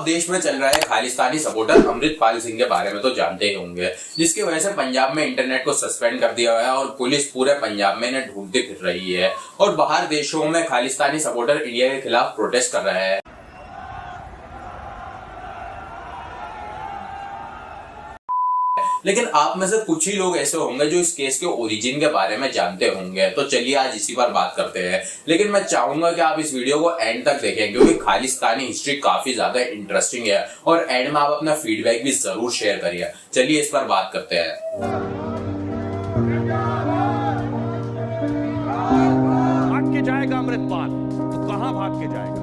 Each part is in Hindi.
देश में चल रहा है खालिस्तानी सपोर्टर अमृतपाल सिंह के बारे में तो जानते ही होंगे, जिसकी वजह से पंजाब में इंटरनेट को सस्पेंड कर दिया गया और पुलिस पूरे पंजाब में इन्हें ढूंढती फिर रही है और बाहर देशों में खालिस्तानी सपोर्टर इंडिया के खिलाफ प्रोटेस्ट कर रहे हैं। लेकिन आप में से कुछ ही लोग ऐसे होंगे जो इस केस के ओरिजिन के बारे में जानते होंगे, तो चलिए आज इसी पर बात करते हैं। लेकिन मैं चाहूंगा कि आप इस वीडियो को एंड तक देखें क्योंकि खालिस्तानी हिस्ट्री काफी ज्यादा इंटरेस्टिंग है और एंड में आप अपना फीडबैक भी जरूर शेयर करिए। चलिए इस पर बात करते हैं। भाग के जाएगा अमृतपाल, तो कहां भाग के जाएगा?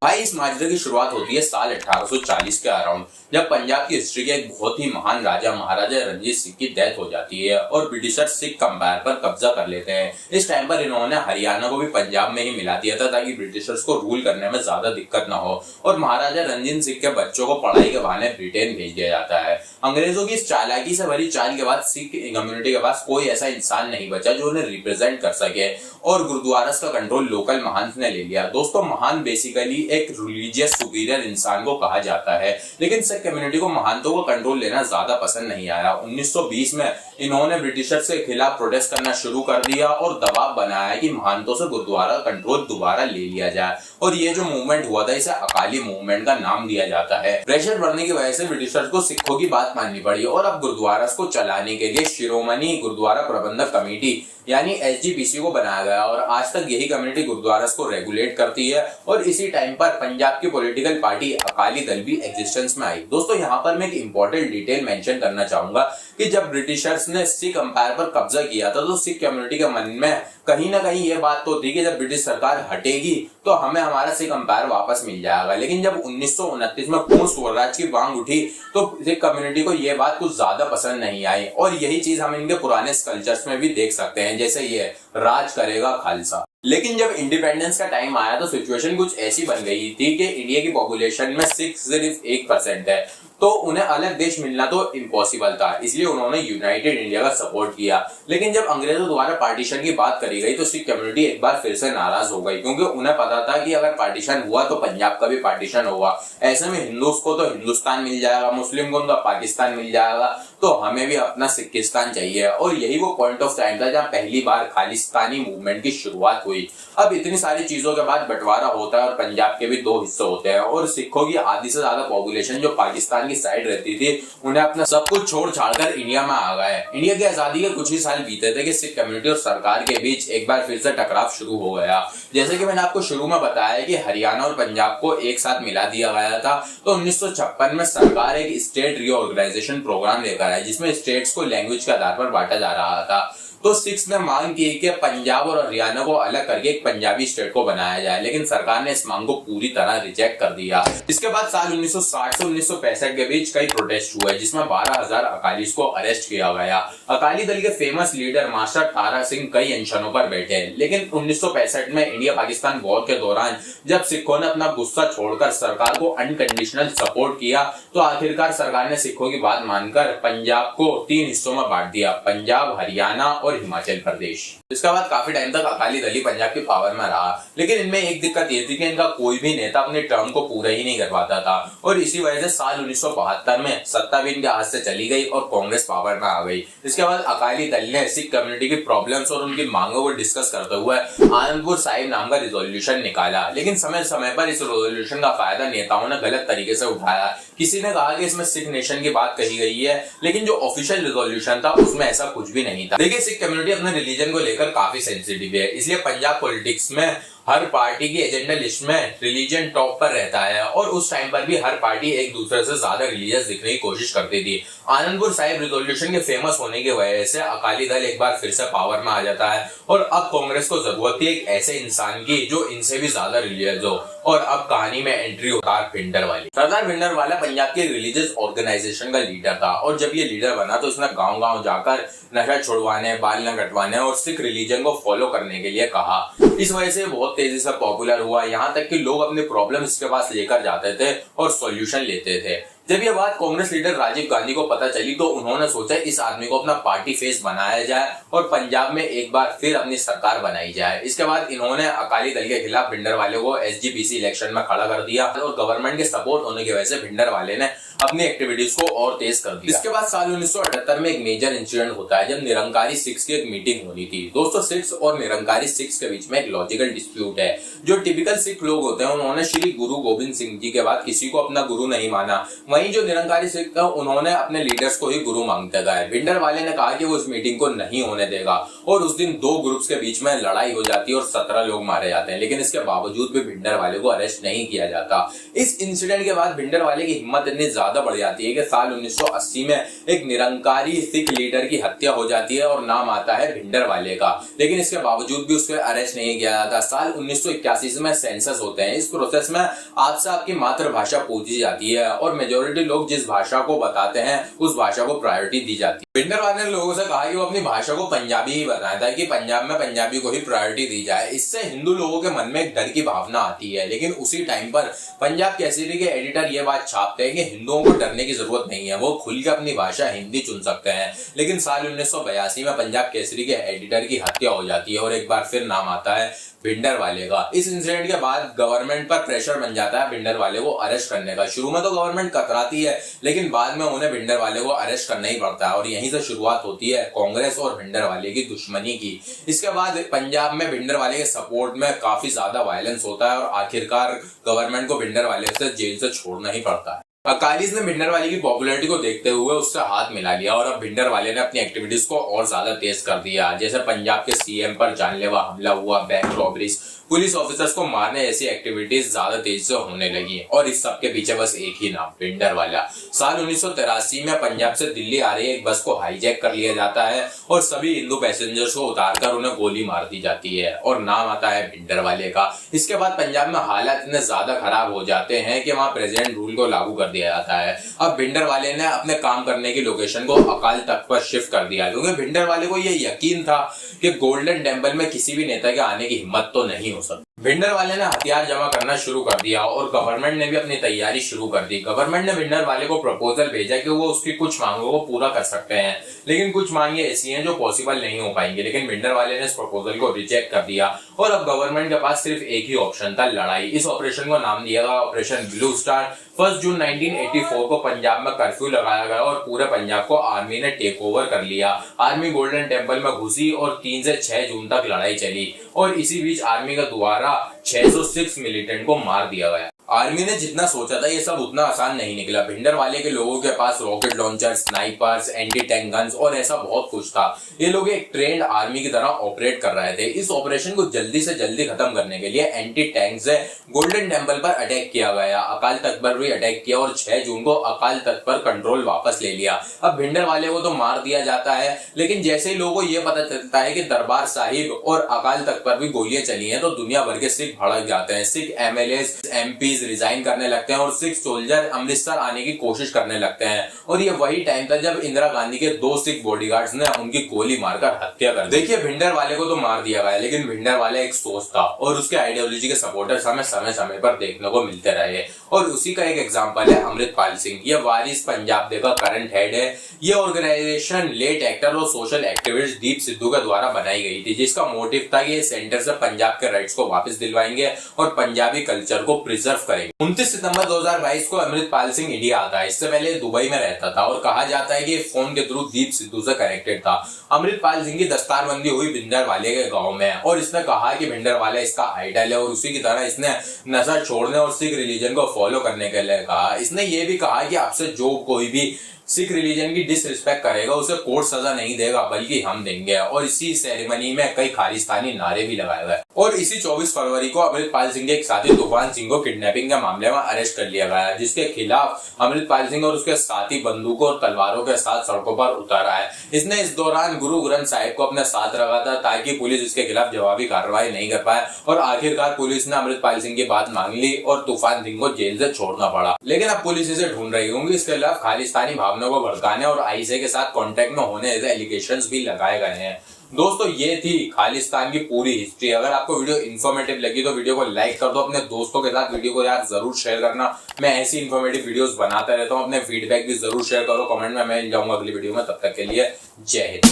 भाई इस माजरे की शुरुआत होती है साल 1840 के अराउंड, जब पंजाब की हिस्ट्री के एक बहुत ही महान राजा महाराजा रणजीत सिंह की डेथ हो जाती है और ब्रिटिशर सिख अंपायर पर कब्जा कर लेते हैं। इस टाइम पर इन्होंने हरियाणा को भी पंजाब में ही मिला दिया था ताकि ब्रिटिशर्स को रूल करने में ज्यादा दिक्कत ना हो और महाराजा रणजीत सिंह के बच्चों को पढ़ाई के बहाने ब्रिटेन भेज दिया जाता है। अंग्रेजों की इस चालाकी से भरी चाल के बाद सिख कम्युनिटी के पास कोई ऐसा इंसान नहीं बचा जो उन्हें रिप्रेजेंट कर सके और गुरुद्वारा का कंट्रोल लोकल महंत ने ले लिया। दोस्तों, महंत बेसिकली एक रिलीजियस सुपीरियर इंसान को कहा जाता है, लेकिन सिख कम्युनिटी को महंतों को कंट्रोल लेना ज्यादा पसंद नहीं आया। 1920 में इन्होंने ब्रिटिशर्स के खिलाफ प्रोटेस्ट करना शुरू कर दिया और दबाव बनाया कि महंतों से गुरुद्वारा कंट्रोल दोबारा ले लिया जाए और ये जो मूवमेंट हुआ था इसे अकाली मूवमेंट का नाम दिया जाता है। प्रेशर बढ़ने की वजह से ब्रिटिशर्स को सिखों की बात माननी पड़ी और अब गुरुद्वारा को चलाने के लिए शिरोमणि गुरुद्वारा प्रबंधक कमेटी यानी SGPC को बनाया गया और आज तक यही कम्युनिटी गुरुद्वारा को रेगुलेट करती है और इसी टाइम पर पंजाब की पॉलिटिकल पार्टी अकाली दल भी एग्जिस्टेंस में आई। दोस्तों, यहाँ पर मैं एक इंपॉर्टेंट डिटेल मेंशन करना चाहूंगा कि जब ब्रिटिशर्स ने सिख अंपायर पर कब्जा किया था तो सिख कम्युनिटी के मन में कहीं ना कहीं ये बात तो थी कि जब ब्रिटिश सरकार हटेगी तो हमें हमारा सिख अंपायर वापस मिल जाएगा। लेकिन जब 1929 में पूर्ण स्वराज की मांग उठी तो सिख कम्युनिटी को यह बात कुछ ज्यादा पसंद नहीं आई और यही चीज हम इनके पुराने कल्चर्स में भी देख सकते हैं, जैसे ये राज करेगा खालसा। लेकिन जब इंडिपेंडेंस का टाइम आया तो सिचुएशन कुछ ऐसी बन गई थी कि इंडिया की पॉपुलेशन में सिख सिर्फ 1% है, तो उन्हें अलग देश मिलना तो इम्पॉसिबल था, इसलिए उन्होंने यूनाइटेड इंडिया का सपोर्ट किया। लेकिन जब अंग्रेजों द्वारा पार्टीशन की बात करी गई तो सिख कम्युनिटी एक बार फिर से नाराज हो गई क्योंकि उन्हें पता था कि अगर पार्टीशन हुआ तो पंजाब का भी पार्टीशन होगा। ऐसे में हिंदूस को तो हिंदुस्तान मिल जाएगा, मुस्लिम को उनका पाकिस्तान मिल जाएगा, तो हमें भी अपना सिखिस्तान चाहिए। और यही वो पॉइंट ऑफ टाइम था जहाँ पहली बार खालिस्तानी मूवमेंट की शुरुआत हुई। अब इतनी सारी चीजों के बाद बंटवारा होता है और पंजाब के भी 2 हिस्से होते हैं और सिखों की आधी से ज्यादा पॉपुलेशन जो पाकिस्तान की साइड रहती थी उन्हें अपना सब कुछ छोड़ छाड़कर इंडिया में आ गए। इंडिया की आजादी के कुछ ही साल बीते थे कि सिख कम्युनिटी और सरकार के बीच एक बार फिर से टकराव शुरू हो गया। जैसे कि मैंने आपको शुरू में बताया कि हरियाणा और पंजाब को एक साथ मिला दिया गया था, तो 1956 में सरकार एक स्टेट रीऑर्गेनाइजेशन प्रोग्राम लेकर आई जिसमें स्टेट्स को लैंग्वेज के आधार पर बांटा जा रहा था। तो सिख्स ने मांग की कि पंजाब और हरियाणा को अलग करके एक पंजाबी स्टेट को बनाया जाए, लेकिन सरकार ने इस मांग को पूरी तरह रिजेक्ट कर दिया। इसके बाद साल 1960 से 1965 के बीच कई प्रोटेस्ट हुए जिसमें 12,000 अकालीस को अरेस्ट किया गया। अकाली दल के famous leader master Tara Singh कई अनशनों पर बैठे, लेकिन 1965 में इंडिया पाकिस्तान वॉर के दौरान जब सिखों ने अपना गुस्सा छोड़कर सरकार को अनकंडीशनल सपोर्ट किया तो आखिरकार सरकार ने सिखों की बात मानकर पंजाब को 3 हिस्सों में बांट दिया, पंजाब, हरियाणा और हिमाचल प्रदेश। इसके बाद काफी टाइम तक अकाली दल ही पंजाब की पावर में रहा, लेकिन इनमें एक दिक्कत ये थी कि इनका कोई भी नेता अपने टर्म को पूरा ही नहीं कर पाता था और इसी वजह से साल 1972 में सत्ता भी इनके हाथ से चली गई और कांग्रेस पावर में आ गई। इसके बाद अकाली दल ने सिख कम्युनिटी की प्रॉब्लम्स और उनकी मांगों को डिस्कस करते हुए आनंदपुर साहिब नाम का रिजोल्यूशन निकाला, लेकिन समय समय पर इस रिजोल्यूशन का फायदा नेताओं ने गलत तरीके से उठाया। किसी ने कहा कि इसमें सिख नेशन की बात कही गई है, लेकिन जो ऑफिशियल रिजोल्यूशन था उसमें ऐसा कुछ भी नहीं था। देखिए, सिख कम्युनिटी अपने रिलीजन को लेकर काफी सेंसिटिव है, इसलिए पंजाब पॉलिटिक्स में हर पार्टी की एजेंडा लिस्ट में रिलीजन टॉप पर रहता है और उस टाइम पर भी हर पार्टी एक दूसरे से ज्यादा रिलीजियस दिखने की कोशिश करती थी। आनंदपुर साहिब रिजोल्यूशन के फेमस होने की वजह से अकाली दल एक बार फिर से पावर में आ जाता है और अब कांग्रेस को जरूरत थी एक ऐसे इंसान की जो इनसे भी ज्यादा रिलीजियस हो और अब कहानी में एंट्री सरदार भिंडरवाला। सरदार भिंडरवाला पंजाब के रिलीजियस ऑर्गेनाइजेशन का लीडर था और जब ये लीडर बना तो उसने गांव-गांव जाकर नशा छुड़वाने, बाल न कटवाने और सिख रिलीजन को फॉलो करने के लिए कहा। इस वजह से बहुत तेजी से पॉपुलर हुआ, यहाँ तक कि लोग अपने प्रॉब्लम इसके पास लेकर जाते थे और सॉल्यूशन लेते थे। जब यह बात कांग्रेस लीडर राजीव गांधी को पता चली तो उन्होंने सोचा इस आदमी को अपना पार्टी फेस बनाया जाए और पंजाब में एक बार फिर अपनी सरकार बनाई जाए। इसके बाद इन्होंने अकाली दल के खिलाफ भिंडरवाले को एसजीपीसी इलेक्शन में खड़ा कर दिया और गवर्नमेंट के सपोर्ट होने की वजह से भिंडरवाले ने अपनी एक्टिविटीज को और तेज कर दिया। इसके बाद साल 1978 में एक मेजर इंसिडेंट होता है जब निरंकारी सिख्स की एक मीटिंग होनी थी। दोस्तों, सिख्स और निरंकारी सिख्स के बीच में एक लॉजिकल डिस्प्यूट है। जो टिपिकल सिख लोग होते हैं उन्होंने श्री गुरु गोविंद सिंह जी के बाद किसी को अपना गुरु नहीं माना, वहीं जो निरंकारी सिख था उन्होंने अपने लीडर्स को ही गुरु मांगते गए। भिंडरवाले ने कहा कि वो इस मीटिंग को नहीं होने देगा और उस दिन दो ग्रुप्स के बीच में लड़ाई हो जाती है और 17 लोग मारे जाते हैं, लेकिन इसके बावजूद भी भिंडरवाले को अरेस्ट नहीं किया जाता। इस इंसिडेंट के बाद भिंडरवाले की हिम्मत इतनी ज्यादा बढ़ जाती है कि साल 1980 में एक निरंकारी सिख लीडर की हत्या हो जाती है और नाम आता है भिंडरवाले का, लेकिन इसके बावजूद भी उसको अरेस्ट नहीं किया जाता। साल 1981 में सेंसस होते हैं। इस प्रोसेस में आपसे आपकी मातृभाषा पूछी जाती है और मेजोरिटी लोग जिस भाषा को बताते हैं उस भाषा को प्रायोरिटी दी जाती है। भिंडरवाले ने लोगों से कहा कि वो अपनी भाषा को पंजाबी ही बताएं ताकि पंजाब में पंजाबी को ही प्रायोरिटी दी जाए। इससे हिंदू लोगों के मन में एक डर की भावना आती है, लेकिन उसी टाइम पर पंजाब केसरी के एडिटर ये बात छापते हैं कि हिंदुओं को डरने की जरूरत नहीं है, वो खुल के अपनी भाषा हिंदी चुन सकते हैं। लेकिन साल 1982 में पंजाब केसरी के एडिटर की हत्या हो जाती है और एक बार फिर नाम आता है भिंडरवाले का। इस इंसिडेंट के बाद गवर्नमेंट पर प्रेशर बन जाता है भिंडरवाले को अरेस्ट करने का। शुरू में तो गवर्नमेंट कतराती है, लेकिन बाद में उन्हें भिंडरवाले को अरेस्ट करना ही पड़ता है और यहीं से शुरुआत होती है कांग्रेस और भिंडरवाले की दुश्मनी की। इसके बाद पंजाब में भिंडरवाले के सपोर्ट में काफी ज्यादा वायलेंस होता है और आखिरकार गवर्नमेंट को भिंडरवाले से जेल से छोड़ना ही पड़ता है। अकालीज ने भिंडरवाले की पॉपुलैरिटी को देखते हुए उससे हाथ मिला लिया और अब भिंडरवाले ने अपनी एक्टिविटीज को और ज्यादा तेज कर दिया। जैसे पंजाब के सीएम पर जानलेवा हमला हुआ, बैंक रॉबरीज, पुलिस ऑफिसर्स को मारने जैसी एक्टिविटीज ज्यादा तेजी से होने लगी और इस सब के पीछे बस एक ही नाम, भिंडरवाला। साल 1983 में पंजाब से दिल्ली आ रही एक बस को हाईजैक कर लिया जाता है और सभी हिंदू पैसेंजर्स को उतारकर उन्हें गोली मार दी जाती है और नाम आता है भिंडरवाले का। इसके बाद पंजाब में हालात इतने ज्यादा खराब हो जाते हैं कि वहां प्रेसिडेंट रूल को लागू कर दिया जाता है। अब भिंडरवाले ने अपने काम करने की लोकेशन को अकाल तख्त पर शिफ्ट कर दिया क्योंकि भिंडरवाले को यह यकीन था कि गोल्डन टेम्पल में किसी भी नेता के आने की हिम्मत तो नहीं हो सकती। भिंडरवाले ने हथियार जमा करना शुरू कर दिया और गवर्नमेंट ने भी अपनी तैयारी शुरू कर दी। गवर्नमेंट ने भिंडरवाले को प्रपोजल भेजा कि वो उसकी कुछ मांगों को पूरा कर सकते हैं, लेकिन कुछ मांगे ऐसी हैं जो पॉसिबल नहीं हो पाएंगी। लेकिन भिंडरवाले ने इस प्रपोजल को रिजेक्ट कर दिया और अब गवर्नमेंट के पास सिर्फ एक ही ऑप्शन था, लड़ाई। इस ऑपरेशन को नाम दिया गया ऑपरेशन ब्लू स्टार। 1 जून 1984 को पंजाब में कर्फ्यू लगाया गया और पूरे पंजाब को आर्मी ने टेक ओवर कर लिया। आर्मी गोल्डन टेम्पल में घुसी और 3 से 6 जून तक लड़ाई चली और इसी बीच आर्मी के द्वारा 606 मिलिटेंट को मार दिया गया। आर्मी ने जितना सोचा था ये सब उतना आसान नहीं निकला। भिंडरवाले के लोगों के पास rocket launcher, snipers, anti tank guns और ऐसा बहुत कुछ था। ये लोग एक ट्रेंड आर्मी की तरह ऑपरेट कर रहे थे। इस ऑपरेशन को जल्दी से जल्दी खत्म करने के लिए एंटी टैंक से गोल्डन टेम्पल पर अटैक किया गया, अकाल तख्त पर भी अटैक किया और 6 जून को अकाल तख्त पर कंट्रोल वापस ले लिया। अब भिंडरवाले को तो मार दिया जाता है, लेकिन जैसे ही लोगों को यह पता चलता है कि दरबार साहिब और अकाल तख्त पर भी गोलियां चली हैं तो दुनिया भर के सिख भड़क जाते हैं। सिख एमएलए, एमपी रिजाइन करने लगते हैं और सिख सोल्जर अमृतसर आने की कोशिश करने लगते हैं और ये वही टाइम था जब इंदिरा गांधी के 2 सिख बॉडीगार्ड्स ने उनकी गोली मारकर हत्या कर दी। देखिए, भिंडरवाले को तो मार दिया गया, लेकिन भिंडरवाले एक सोच था और उसके आइडियोलॉजी के सपोर्टर्स हमें समय समय पर देखने को मिलते रहे और उसी का एक एग्जांपल है अमृतपाल सिंह। ये वारिस पंजाब डे का करंट हेड है। ये ऑर्गेनाइजेशन लेट एक्टर और सोशल एक्टिविस्ट दीप सिद्धू के द्वारा बनाई गई थी, जिसका मोटिव था कि ये सेंटर से पंजाब के राइट्स को वापस दिलवाएंगे और पंजाबी कल्चर को प्रिजर्व करेंगे। 29 सितंबर 2022 को अमृतपाल सिंह इंडिया आता है। इससे पहले दुबई में रहता था और कहा जाता है कि फोन के थ्रू दीप सिद्धू से कनेक्टेड था। अमृतपाल सिंह की दस्तारबंदी हुई भिंडरवाले के गांव में और इसने कहा कि भिंडरवाला इसका आइडल है और उसी की तरह इसने नशा छोड़ने और सिख रिलीजन को फॉलो करने के लिए कहा। इसने ये भी कहा कि आपसे जो कोई भी सिख रिलीजन की डिसरिस्पेक्ट करेगा उसे कोर्ट सजा नहीं देगा बल्कि हम देंगे और इसी सेरेमनी में कई खालिस्तानी नारे भी लगाए गए और इसी 24 फरवरी को अमृतपाल सिंह के एक साथी तूफान सिंह को किडनैपिंग के मामले में अरेस्ट कर लिया गया, जिसके खिलाफ अमृतपाल सिंह और उसके साथी बंदूकों और तलवारों के साथ सड़कों पर उतारा है। इसने इस दौरान गुरु ग्रंथ साहिब को अपने साथ रखा था ताकि पुलिस इसके खिलाफ जवाबी कार्रवाई नहीं कर पाए और आखिरकार पुलिस ने अमृतपाल सिंह की बात मान ली और तूफान सिंह को जेल से छोड़ना पड़ा। लेकिन अब पुलिस इसे ढूंढ रही होंगी। इसके खिलाफ खालिस्तानी भावनाओं को भड़काने और आईएसआई के साथ कांटेक्ट में होने जैसे एलिगेशंस भी लगाए गए हैं। दोस्तों ये थी खालिस्तान की पूरी हिस्ट्री। अगर आपको वीडियो इन्फॉर्मेटिव लगी तो वीडियो को लाइक कर दो, अपने दोस्तों के साथ वीडियो को यार जरूर शेयर करना। मैं ऐसी इन्फॉर्मेटिव वीडियोस बनाता रहता हूँ। अपने फीडबैक भी जरूर शेयर करो कमेंट में। मैं मिल जाऊंगा अगली वीडियो में, तब तक के लिए जय हिंद।